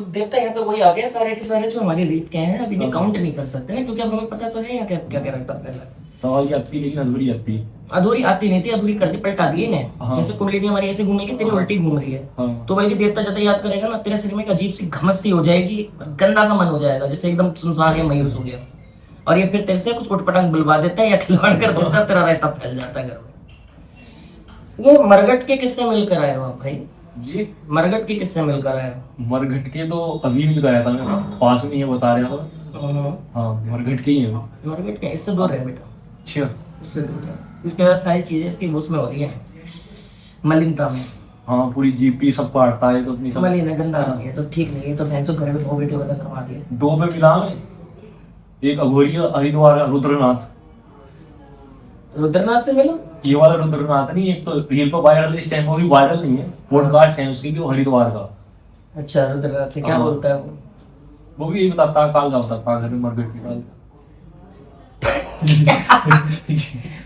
वो देवता यहाँ पे वही आ गया सारे के सारे जो हमारे रीत के हैं, अभी इन्हें काउंट नहीं कर सकते ना, क्योंकि अब हमें पता तो है यहाँ क्या क्या क्या रहता है पहले। सवाल की आती लेकिन अधूरी आती। अधूरी आती नहीं थी, अधूरी कर दी, पलटा दी इन्हें। हाँ। जैसे कुंडली हमारी ऐसे घूमेगी, तेरी उल्टी घूम रही है, हाँ। तो बल्कि देवता ज्यादा याद करेगा ना, तेरे शरीर में एक अजीब सी घमस सी हो जाएगी, गंदा सा मन हो जाएगा, जैसे एकदम सुनसान या मायूस हो गया। और ये फिर तेरे से कुछ उटपटांग बुलवा देता है या खिलवाड़ कर देता है, तेरा रायता फैल जाता है घर में। ये मरघट के किससे मिलकर आए हो आप भाई? जी मरघट के किससे मिलकर आए हो? मरघट के तो अभी मिल गया था मैं, पास में ही है, बता रहा था। हाँ मरघट के ही है वो। मरघट के इससे दूर है बेटा, अच्छा। इससे दूर है। इसके बाद सारी चीजें इसकी उसमें हो रही है, मलिनता में। हाँ पूरी जीपी सब काटता है तो अपनी सब मलिन है, गंदा आदमी है, तो ठीक नहीं है, तो भैंसों घर में 2 बेटे वाला शर्मा दिए। 2 पे मिला में, एक अघोरी हरिद्वार का रुद्रनाथ। रुद्रनाथ से मिलो। ये वाला रुद्रनाथ नहीं, एक तो रील पर वायरल, इस टाइम वो भी वायरल नहीं है, पॉडकास्ट है उसकी भी, वो हरिद्वार का। अच्छा, रुद्रनाथ से क्या हाँ। बोलता है वो? वो भी यही बताता है, काल का बताता है घर में मरघट की काल।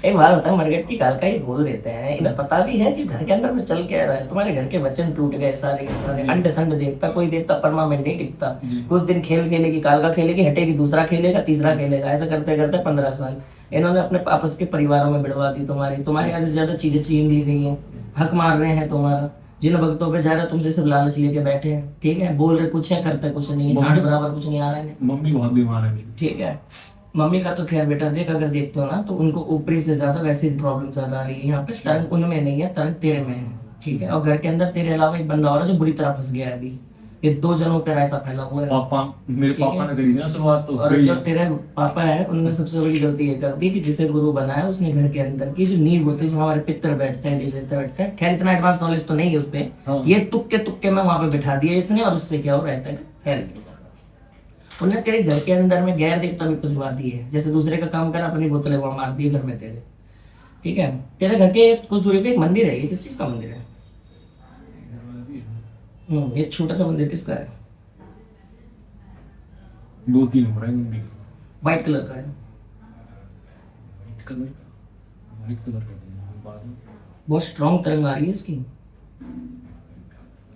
एक बार होता है, मरघट की काल का ही बोल देते हैं, इन्हें पता भी है कि घर के अंदर में चल क्या रहा है। तुम्हारे घर के वचन टूट गए सारे के सारे, अंड संड देखता कोई देवता परमानेंट नहीं टिकता। कुछ दिन खेल खेलेगी, काल का खेलेगी, हटेगी, दूसरा खेलेगा, तीसरा खेलेगा, ऐसा करते करते 15 साल इन्होंने अपने आपस के परिवारों में बिड़वा दी। तुम्हारी आधे से ज्यादा चीजें छीन ली गई हैं, हक मार रहे हैं तुम्हारा। जिन भक्तों पे जा रहे हो तुमसे सिर्फ लालच लेके बैठे हैं, ठीक है, बोल रहे कुछ है, करते कुछ नहीं है, झाड़ बराबर कुछ नहीं आ रहा है। मम्मी बहुत बीमार है मेरी। ठीक है, मम्मी का तो खैर बेटा देख, अगर देखते हो ना तो उनको ऊपरी से ज्यादा वैसे ही प्रॉब्लम ज्यादा आ रही है। यहाँ पे तरंग उनमें नहीं है, तरंग तेरे में है, ठीक है। और घर के अंदर तेरे अलावा एक बंदा और है जो बुरी तरह फंस गया है अभी। ये 2 जनों पे रायता फैला हुआ है। पापा, मेरे पापा ने करी थी ना शुरुआत तो। और जो तेरे पापा है उनने सबसे बड़ी गलती ये कर दी कि जिसे गुरु बनाया उसने घर के अंदर की जो नींव होती है, जहाँ हमारे पितर बैठते हैं, देवता बैठते हैं, खैर इतना एडवांस नॉलेज तो नहीं है उसपे। हाँ। ये तुक्के तुक्के में वहां पे बिठा दिया इसने, और उससे क्या हो रहता है खैर, उन्हें तेरे घर के अंदर में गैर देवता भी पुजवा दी है। जैसे दूसरे का काम करा, अपनी बोतलें वहां मार दी घर में तेरे, ठीक है। तेरे घर के कुछ दूरी पे एक मंदिर है, ये किस चीज का मंदिर है? ये छोटा सा मंदिर किसका है? 2-3 हो रहे हैं। व्हाइट कलर का है। व्हाइट कलर का बहुत स्ट्रॉन्ग तरंग आ रही है इसकी।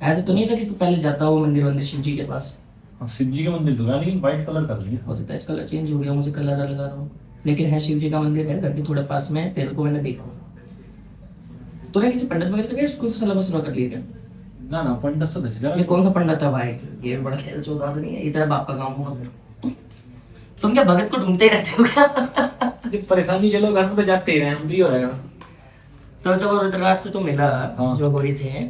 ऐसे तो नहीं था कि तू पहले जाता हो मंदिर वंदिर शिव जी के पास? हाँ शिव जी का मंदिर तो है, लेकिन व्हाइट कलर कर दिया। हो सकता है कलर चेंज हो गया, मुझे कलर लगा रहा हूँ, लेकिन है शिव जी का मंदिर है, घर के थोड़े पास में है, तेरे को मैंने देखा। तूने किसी पंडित वगैरह से क्या स्कूल से सिलेबस पूरा कर लिया क्या? ना पंडित से भेजा। ये कौन सा पंडित है भाई? ये बड़ा खेल चोद आदमी है, ये तेरा बाप का काम होगा फिर। तुम क्या भगत को ढूंढते ही रहते हो क्या? परेशानी चलो घर में तो जाते ही रहे, हम भी हो रहेगा। तो जब वो रुद्रनाथ से तुम मिला, हाँ। जो गोरी थे,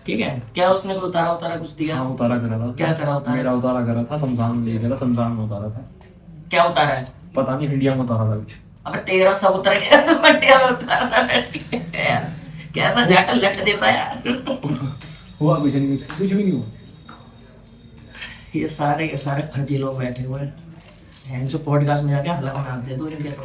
ठीक है, क्या उसने कोई उतारा उतारा कुछ दिया? हाँ उतारा करा था। क्या करा उतारा? मेरा उतारा करा था, शमशान में ले गया था, शमशान में उतारा था। क्या उतारा है? पता नहीं, इंडिया में उतारा था कुछ। अगर तेरा सब उतर गया तो मटिया में उतारा था यार, कैसा जाटल लट देता यार। हुआ कुछ नहीं, कुछ भी नहीं हुआ। ये सारे के सारे फर्जी लोग बैठे हुए हैं, जो पॉडकास्ट में जाके हल्ला बना दे दो इनके। तो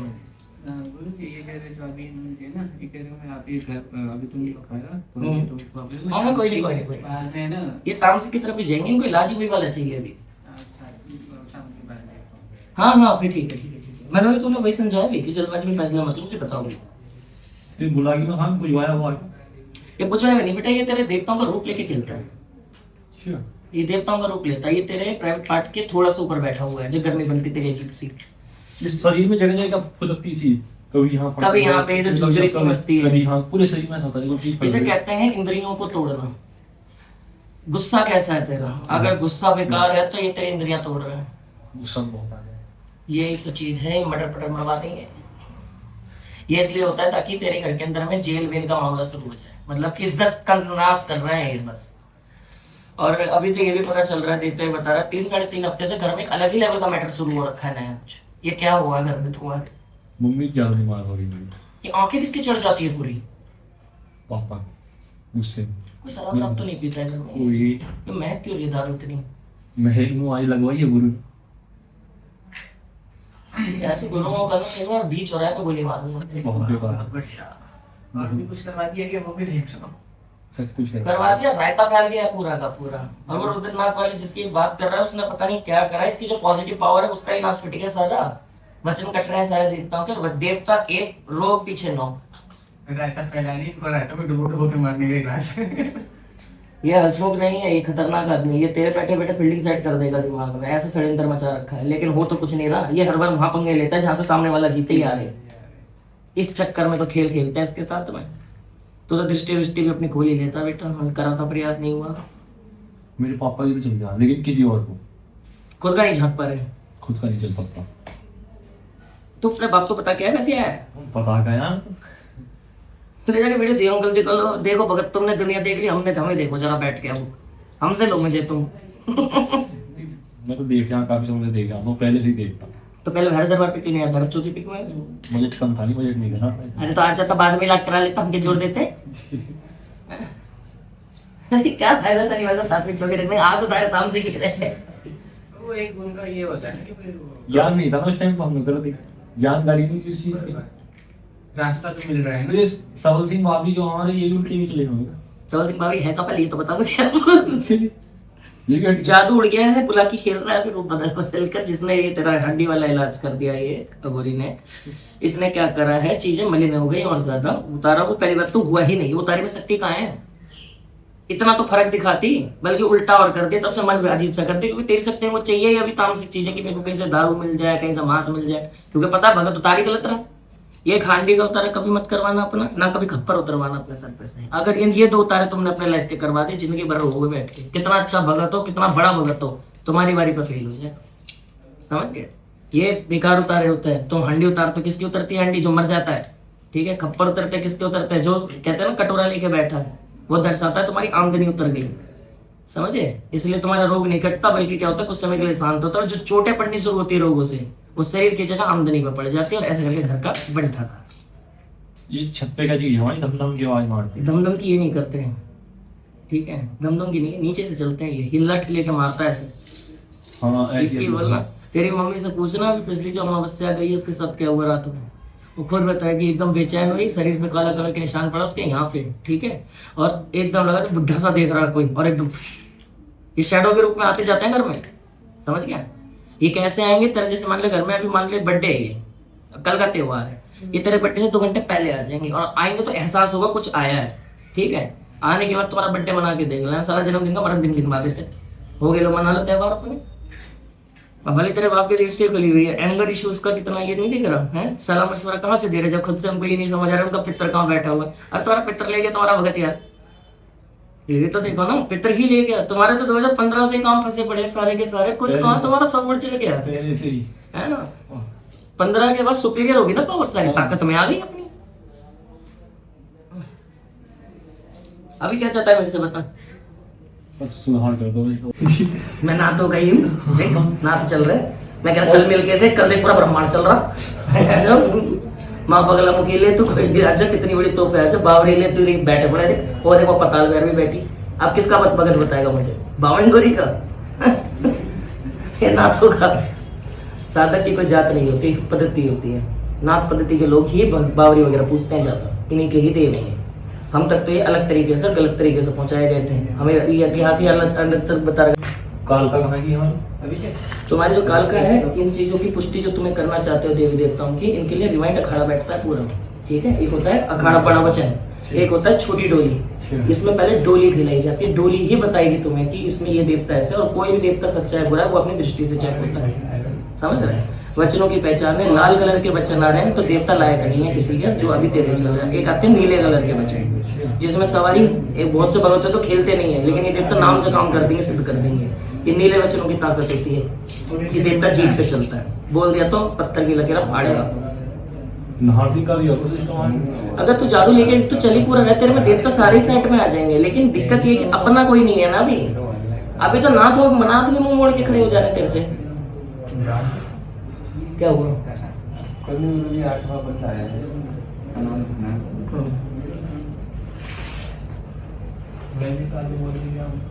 गुरु जी ये कह रहे थे अभी इन्होंने ना, ये कह रहे हैं आप ये अभी तुम लोग खाएगा तो प्रॉब्लम हाँ कोई नहीं, कोई नहीं, कोई नहीं। बाद में ना ये तामसिक की तरफ भी जाएंगे, इनको इलाज भी वाला चाहिए अभी। अच्छा शाम के बाद देखता हूँ। हाँ हाँ फिर ठीक है, ठीक है, ठीक है। मैंने भी तुम्हें वही समझाया भी कि जल्दबाजी में फैसला मत, मुझे बताओगे। तो बुला के हाँ बुझवाया हुआ। ये पूछो नहीं बेटा, ये तेरे देवताओं का रूप लेके खेलता है। अच्छा। ये देवताओं का रूप लेता है, ये तेरे प्राइवेट पार्ट के थोड़ा सा ऊपर बैठा हुआ है, जो गर्मी बनती तेरी अजीब सी। इस शरीर में जगह जगह फुदकती सी, कभी यहाँ कभी यहाँ पे जो झुरझुरी सी मस्ती है। कभी हाँ, पूरे शरीर में ऐसा होता है कोई चीज। इसे कहते हैं इंद्रियों को तोड़ना। गुस्सा कैसा है तेरा? अगर गुस्सा बेकार है तो ये तेरी इंद्रियां तोड़ रहे हैं। गुस्सा बहुत आ गया। ये एक तो चीज है, मटर पटर मरवा देंगे। ये इसलिए होता है ताकि तेरे घर के अंदर में जेल वेल का मामला शुरू हो जाए, मतलब इज्जत का नाश कर रहे हैं ये बस। और अभी तो ये भी पता चल रहा है, देखते हुए बता रहा है, 3-3.5 हफ्ते से घर में एक अलग ही लेवल का मैटर शुरू हो रखा है नया कुछ। ये क्या हुआ घर में तुम्हारे? मम्मी ज्यादा दिमाग हो रही है। ये आंखें किसकी चढ़ जाती है पूरी? पापा मुझसे कोई शराब वराब तो नहीं पीता है घर में? कोई तो मैं क्यों रही दारू इतनी? महल में आज लगवाई है गुरु। ऐसे गुरुओं का ना एक बार बीच हो रहा है तो गोली मारूंगा। बहुत बेकार बढ़िया। और भी कुछ करवा दिया कि वो भी देख लो। सब कुछ है। करवा दिया, रायता फैल गया पूरा का पूरा। और वो रुद्रनाथ वाले जिसकी बात कर रहा है उसने पता नहीं क्या करा, इसकी जो पॉजिटिव पावर है उसका ही नाश पिट गया सारा। वचन कट रहे हैं सारे देवताओं के, देवता एक लोग पीछे 9। रायता फैलानी को रायता में डुबो डुबो के मारने गई बात। ये हंसमुख नहीं है, ये खतरनाक आदमी, ये तेरे बैठे बैठे फील्डिंग सेट कर देगा दिमाग में, ऐसे षड्यंत्र मचा रखा है, लेकिन हो तो कुछ नहीं रहा। ये हर बार वहां पंगे लेता है जहां से सामने वाला जीते ही आ रहे, इस चक्कर में तो खेल खेलते हैं इसके साथ में। तो दृष्टि वृष्टि भी अपनी खोल ही लेता बेटा, हम करा था प्रयास नहीं हुआ। मेरे पापा की तो चल गया, लेकिन किसी और को खुद का नहीं झांक पा रहे, खुद का नहीं चल पाता। तो अपने बाप को पता क्या है कैसे है, पता क्या यार, तो ले जाके वीडियो दियो अंकल जी को, देखो भगत तुमने दुनिया देख ली, हमने हमें देखो जरा बैठ के, अब हमसे लो मुझे तुम। मैं तो देख रहा काफी समय से देख रहा हूँ, पहले से ही देख रहा। तो पहले भैरव दरबार पे क्यों नहीं आया, भरत चौथी पे क्यों आया? बजट कम था, नहीं बजट नहीं था। अरे तो आज जाता बाद में इलाज करा लेता, हमके जोड़ देते। क्या फायदा सर, वाला साथ में छोटे रखने, आज तो सारे काम से ही रहे। वो एक उनका ये होता है कि फिर ज्ञान नहीं था ना उस टाइम तो हम गलत, जानकारी नहीं थी उस चीज की। रास्ता तो मिल रहा है ना। ये सबल सिंह बाबी जो हमारे ये भी उल्टे भी चले होंगे। चलो दिख बाबरी है कपल, ये तो बता मुझे। ये क्या जादू उड़ गया है, बुला के खेल रहा है, फिर वो बदल कर जिसने ये तेरा हड्डी वाला इलाज कर दिया, ये अघोरी ने, इसने क्या करा है, चीजें मलिन हो गई और ज्यादा उतारा को पहली बार तो हुआ ही नहीं, उतारे में शक्ति कहाँ है, इतना तो फर्क दिखाती, बल्कि उल्टा और कर दे, तब से मन अजीब सा करते, क्योंकि तेरी शक्ति वो चाहिए अभी तामसिक चीजें कि मेरे को कहीं से दारू मिल जाए, कहीं से मांस मिल जाए, क्योंकि पता है भगत उतारी गलत रहा। ये खांडी का उतारा कभी मत करवाना अपना, ना कभी खप्पर उतरवाना अपने सर पे से। अगर ये दो उतारे तुमने अपने लाइफ के करवा दी, जिंदगी भर हो बैठ के, कितना अच्छा भगत हो, कितना बड़ा भगत हो, तुम्हारी बारी पर फेल हो जाए, समझ गए? ये बेकार उतारे होते हैं। तुम हंडी उतार तो किसकी उतरती है, हंडी जो मर जाता है, ठीक है। खप्पर उतरते किसके उतरते हैं, जो कहते हैं ना कटोरा लेके बैठा है, वो दर्शाता है तुम्हारी आमदनी उतर गई, समझे? इसलिए तुम्हारा रोग नहीं कटता, बल्कि क्या होता है, कुछ समय के लिए शांत होता है। और जो चोटें पड़नी शुरू होती है रोगों से, वो शरीर की जगह आमदनी में पड़ जाती है, और ऐसे करके घर का बंटा था। ये छत पे का चीज हमारी धमधम की आवाज मारती है। दमदम की ये नहीं करते हैं, ठीक है, दमदम की नहीं, नीचे से चलते हैं, ये हिल्ला ठिल्ले के मारता है ऐसे। हाँ ऐसी इसकी बोलना तेरी मम्मी से पूछना, अभी पिछली जो अमावस्या गई उसके साथ क्या हुआ रात में, वो खुद बताया कि एकदम बेचैन हुई, शरीर पे काला कलर के निशान पड़ा उसके यहाँ पे, ठीक है, और एकदम लगा तो बुढ़ा सा देख रहा है कोई, और एकदम ये शैडो के रूप में आते जाते हैं घर में, समझ गया? ये कैसे आएंगे तेरे जैसे, मान ले घर में अभी मान ले बर्थडे है, ये कल का त्योहार है, ये तेरे बर्थडे से 2 घंटे पहले आ जाएंगे, और आएंगे तो एहसास होगा कुछ आया है, ठीक है। आने के बाद तुम्हारा बर्थडे मना के देख लेना, सारा जन्मदिन का मरण दिन गिनवा देते हो गए, लो मना लो त्योहार अपने। अब भले तेरे बाप की रजिस्ट्री खुली हुई है, एंगर इश्यूज का कितना ये नहीं दिख रहा है, सलाह मशवरा कहाँ से दे रहे, जब खुद से हमको ये नहीं समझ आ रहा उनका पितर कहाँ बैठा हुआ है। अरे तुम्हारा पितर ले गया तुम्हारा भगत यार, ये तो देखो ना, पितर ही ले गया तुम्हारे, तो 2015 से काम फंसे पड़े सारे के सारे, कुछ कहाँ तुम्हारा सब उड़ चले गया पहले से ही है ना। 15 के बाद सुपीरियर होगी ना पावर, सारी ताकत में आ गई अपनी। अभी क्या चाहता है मेरे से बता? बस सुधार कर दो इसको। मैं ना तो गई हूँ, देख ना तो चल रहा है, मैं कह रहा कल मिल के थे, कल देख पूरा ब्रह्मांड चल रहा। माँ पगला मुकी ले तू, कोई भी आजा, कितनी बड़ी तोप है, आजा बावरी ले तू, बैठे पड़े देख, और देखो पताल बैर भी बैठी। अब किसका भगत बताएगा मुझे, बावन गोरी का? ये नाथों का। साधक की कोई जात नहीं होती, पद्धति होती है, नाथ पद्धति के लोग ही बावरी वगैरह पूछते हैं ज्यादा, इन्हीं के ही देव हैं। हम तक तो ये अलग तरीके से, गलत तरीके से पहुंचाए गए थे, हमें ये इतिहास ही अलग से बता रहे। काल का कहा कि हमारा तुम्हारी जो काल का है, इन चीजों की पुष्टि जो तुम्हें करना चाहते हो देवी देवताओं की, इनके लिए रिवाइंड अखाड़ा बैठता है पूरा, ठीक है। एक होता है अखाड़ा पड़ा वचन, एक होता है छोटी डोली। इसमें पहले डोली खिलाई जाती है, डोली ही बताएगी तुम्हें कि इसमें ये देवता ऐसे, और कोई भी देवता सच्चा है बुरा है वो अपनी दृष्टि से चेक होता है, समझ रहे हैं? वचनों की पहचान है, लाल कलर के वचन आ रहे हैं तो देवता लायक नहीं है किसी के, जो अभी तेरे चल रहा है। एक आते हैं नीले कलर के वचन, जिसमें सवारी, एक बहुत से भगत है तो खेलते नहीं है, लेकिन ये देवता नाम से काम कर देंगे, सिद्ध कर देंगे। ये नीले वचनों की ताकत होती है, ये देवता जीत से चलता है, बोल दिया तो पत्थर की लकीर फाड़ेगा। नहासी का भी और सिस्टम। अगर तू जादू लेके तो चली पूरा रह, तेरे में देवता सारे साइड में आ जाएंगे, लेकिन दिक्कत ये कि अपना कोई नहीं है ना अभी तो नाथ हो, नाथ भी मुंह मोड़ के खड़े हो जा रहे तेरे से। क्या हुआ? कभी 8वां बंदा आया है,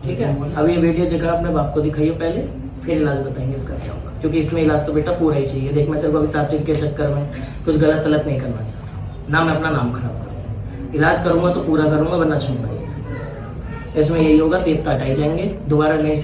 ठीक है। अब ये वीडियो देखा अपने बाप को दिखाइए पहले, फिर इलाज बताएंगे इसका क्या होगा, क्योंकि इसमें इलाज तो बेटा पूरा ही चाहिए। देख मैं तेरे को अभी सात्विक के चक्कर में कुछ गलत सलत नहीं करना चाहता, ना मैं अपना नाम खराब करूँ, इलाज करूंगा तो पूरा करूंगा, वरना छोड़ूंगा। इसमें यही होगा, देवता हटाई जाएंगे, दोबारा नई